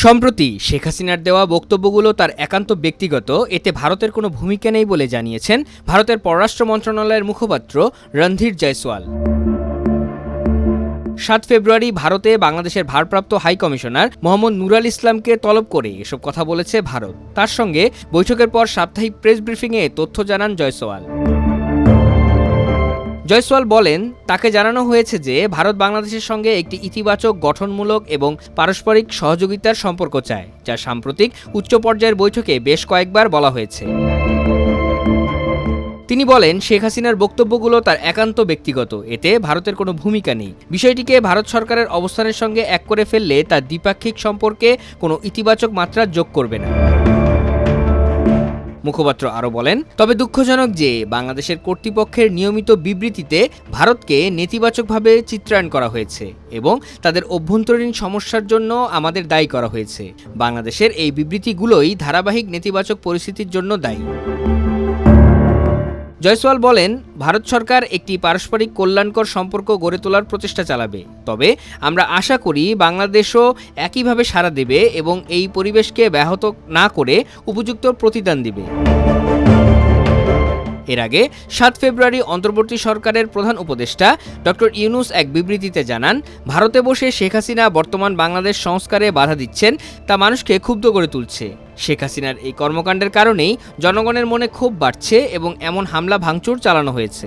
সম্প্রতি শেখ হাসিনার দেওয়া বক্তব্যগুলো তার একান্ত ব্যক্তিগত, এতে ভারতের কোনো ভূমিকা নেই বলে জানিয়েছেন ভারতের পররাষ্ট্র মন্ত্রণালয়ের মুখপাত্র রণধীর জয়সওয়াল। ৭ ফেব্রুয়ারি ভারতে বাংলাদেশের ভারপ্রাপ্ত হাই কমিশনার মোহাম্মদ নুরুল ইসলামকে তলব করে এসব কথা বলেছে ভারত। তার সঙ্গে বৈঠকের পর সাপ্তাহিক প্রেস ব্রিফিংয়ে তথ্য জানান জয়সওয়াল। জয়সওয়াল বলেন, তাকে জানানো হয়েছে যে ভারত বাংলাদেশের সঙ্গে একটি ইতিবাচক, গঠনমূলক এবং পারস্পরিক সহযোগিতার সম্পর্ক চায়, যা সাম্প্রতিক উচ্চ পর্যায়ের বৈঠকে বেশ কয়েকবার বলা হয়েছে। তিনি বলেন, শেখ হাসিনার বক্তব্যগুলো তার একান্ত ব্যক্তিগত, এতে ভারতের কোনো ভূমিকা নেই। বিষয়টিকে ভারত সরকারের অবস্থানের সঙ্গে এক করে ফেললে তার দ্বিপাক্ষিক সম্পর্কে কোনো ইতিবাচক মাত্রা যোগ করবে না। মুখপাত্র আরও বলেন, তবে দুঃখজনক যে বাংলাদেশের কর্তৃপক্ষের নিয়মিত বিবৃতিতে ভারতকে নেতিবাচকভাবে চিত্রায়ন করা হয়েছে এবং তাদের অভ্যন্তরীণ সমস্যার জন্য আমাদের দায়ী করা হয়েছে। বাংলাদেশের এই বিবৃতিগুলোই ধারাবাহিক নেতিবাচক পরিস্থিতির জন্য দায়ী। জয়সওয়াল বলেন, ভারত সরকার একটি পারস্পরিক কল্যাণকর সম্পর্ক গড়ে তোলার প্রচেষ্টা চালাবে, তবে আমরা আশা করি বাংলাদেশও একইভাবে সাড়া দেবে এবং এই পরিবেশকে ব্যাহত না করে উপযুক্ত প্রতিদান দিবে। এর আগে ৭ ফেব্রুয়ারি অন্তর্বর্তী সরকারের প্রধান উপদেষ্টা ডক্টর ইউনূস এক বিবৃতিতে জানান, ভারতে বসে শেখ হাসিনা বর্তমান বাংলাদেশ সংস্কারে বাধা দিচ্ছেন, তা মানুষকে ক্ষুব্ধ করে তুলছে। শেখ হাসিনার এই কর্মকাণ্ডের কারণেই জনগণের মনে ক্ষোভ বাড়ছে এবং এমন হামলা ভাঙচুর চালানো হয়েছে।